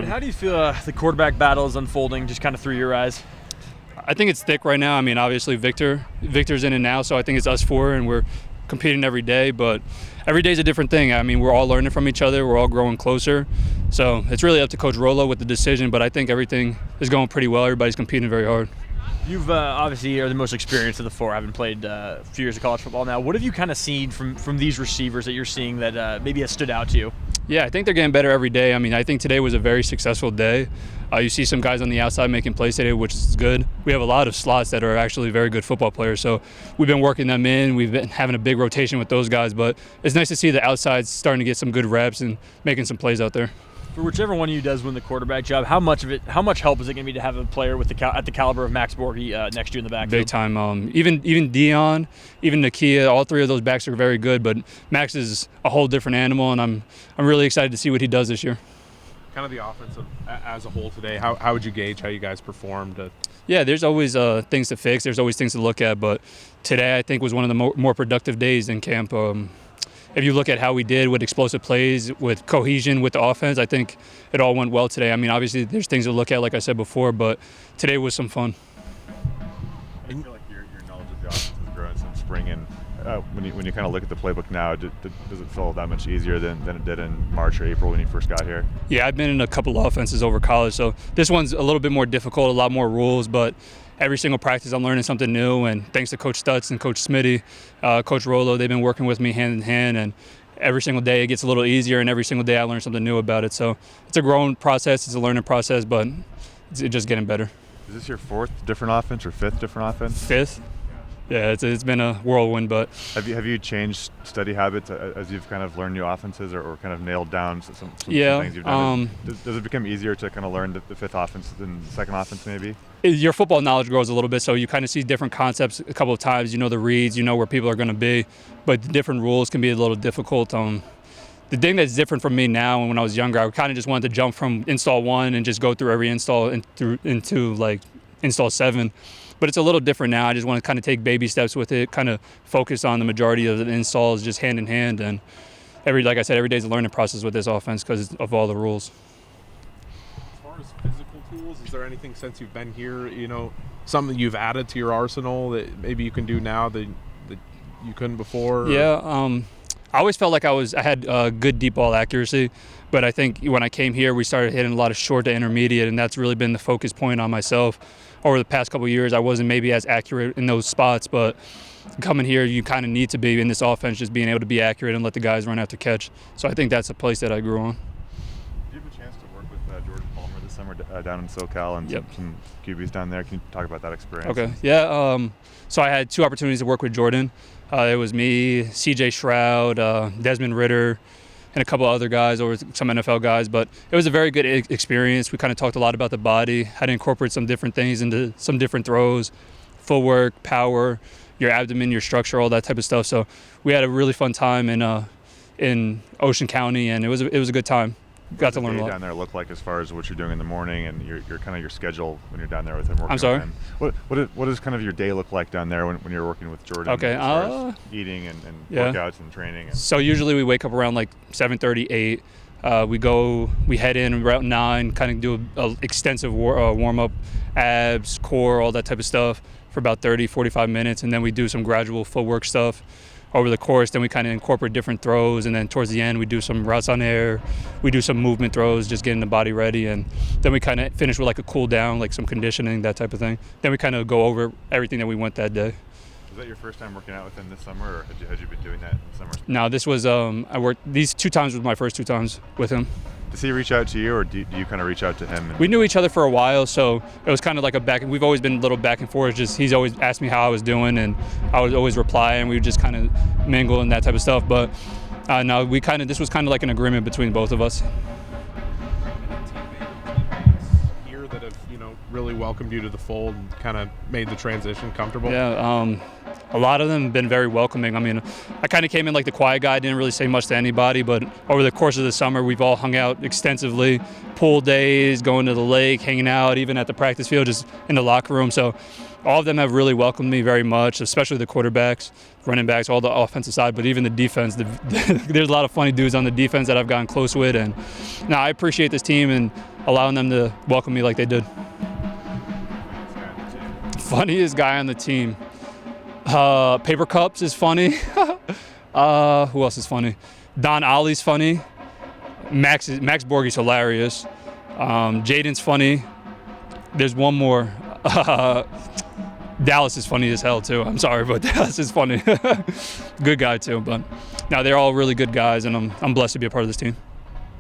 how do you feel the quarterback battle is unfolding just kind of through your eyes? I think it's thick right now. I mean, obviously Victor's in it now, so I think it's us four, and we're competing every day. But every day is a different thing. I mean, we're all learning from each other. We're all growing closer. So it's really up to Coach Rollo with the decision, but I think everything is going pretty well. Everybody's competing very hard. You've obviously are the most experienced of the four, having played a few years of college football now. What have you kind of seen from these receivers that you're seeing that maybe has stood out to you? Yeah, I think they're getting better every day. I mean, I think today was a very successful day. You see some guys on the outside making plays today, which is good. We have a lot of slots that are actually very good football players, so we've been working them in. We've been having a big rotation with those guys, but it's nice to see the outsides starting to get some good reps and making some plays out there. For whichever one of you does win the quarterback job, how much help is it going to be to have a player with at the caliber of Max Borghi next to you in the backfield? Big time. Even Dion, even Nakia, all three of those backs are very good, but Max is a whole different animal, and I'm really excited to see what he does this year. Kind of the offense as a whole today, how would you gauge how you guys performed? Yeah, there's always things to fix. There's always things to look at, but today I think was one of the more productive days in camp. If you look at how we did with explosive plays, with cohesion with the offense, I think it all went well today. I mean, obviously there's things to look at, like I said before, but today was some fun. I feel like your knowledge of the offense has grown since spring, and when you kind of look at the playbook now, does it feel that much easier than it did in March or April when you first got here? Yeah, I've been in a couple of offenses over college, so this one's a little bit more difficult, a lot more rules, but every single practice I'm learning something new, and thanks to Coach Stutz and Coach Smitty, Coach Rollo, they've been working with me hand in hand, and every single day it gets a little easier, and every single day I learn something new about it. So it's a growing process, it's a learning process, but it's just getting better. Is this your fourth different offense or fifth different offense? Fifth. Yeah, it's been a whirlwind, but have you changed study habits as you've kind of learned new offenses or kind of nailed down some things you've done? Does it become easier to kind of learn the fifth offense than the second offense maybe? Your football knowledge grows a little bit, so you kind of see different concepts a couple of times. You know the reads, you know where people are going to be, but the different rules can be a little difficult. The thing that's different from me now and when I was younger, I kind of just wanted to jump from install 1 and just go through every install into like install 7. But it's a little different now. I just want to kind of take baby steps with it, kind of focus on the majority of the installs just hand in hand. And like I said, every day is a learning process with this offense because of all the rules. As far as physical tools, is there anything since you've been here, something you've added to your arsenal that maybe you can do now that you couldn't before? Yeah, I always felt like I had good deep ball accuracy, but I think when I came here, we started hitting a lot of short to intermediate, and that's really been the focus point on myself. Over the past couple of years, I wasn't maybe as accurate in those spots, but coming here, you kind of need to be in this offense, just being able to be accurate and let the guys run after catch. So I think that's a place that I grew on. Did you have a chance to work with Jordan Palmer this summer down in SoCal and some QBs down there? Can you talk about that experience? Okay, yeah. So I had 2 opportunities to work with Jordan. It was me, C.J. Stroud, Desmond Ridder, and a couple other guys, or some NFL guys, but it was a very good experience. We kind of talked a lot about the body, how to incorporate some different things into some different throws, footwork, power, your abdomen, your structure, all that type of stuff. So we had a really fun time in Ocean County, and it was a good time. Got to learn a lot. What does down there look like as far as what you're doing in the morning and your kind of your schedule when you're down there with him? I'm sorry? What does kind of your day look like down there when you're working with Jordan? Okay. As far as eating and workouts and training. So usually we wake up around like 7:30, 8. We head in around 9, kind of do an extensive warm-up, abs, core, all that type of stuff for about 30, 45 minutes, and then we do some gradual footwork stuff over the course. Then we kind of incorporate different throws, and then towards the end we do some routes on air, we do some movement throws, just getting the body ready, and then we kind of finish with like a cool down, like some conditioning, that type of thing. Then we kind of go over everything that we went that day. Was that your first time working out with him this summer, or had you been doing that in summer? No, this was I worked these 2 times was my first 2 times with him. Does he reach out to you, or do you kind of reach out to him? We knew each other for a while, so it was kind of like we've always been a little back and forth. Just he's always asked me how I was doing, and I would always reply, and we would just kind of mingle and that type of stuff. But no, this was kind of like an agreement between both of us. Here that have really welcomed you to the fold and kind of made the transition comfortable. Yeah, a lot of them have been very welcoming. I mean, I kind of came in like the quiet guy, didn't really say much to anybody, but over the course of the summer, we've all hung out extensively, pool days, going to the lake, hanging out, even at the practice field, just in the locker room. So all of them have really welcomed me very much, especially the quarterbacks, running backs, all the offensive side, but even the defense. There's a lot of funny dudes on the defense that I've gotten close with, and now I appreciate this team and allowing them to welcome me like they did. Funniest guy on the team. Paper Cups is funny. Who else is funny? Don Ollie's funny. Max Borghi's hilarious. Jaden's funny. There's one more. Dallas is funny as hell too. I'm sorry, but Dallas is funny. Good guy too. But now they're all really good guys, and I'm blessed to be a part of this team.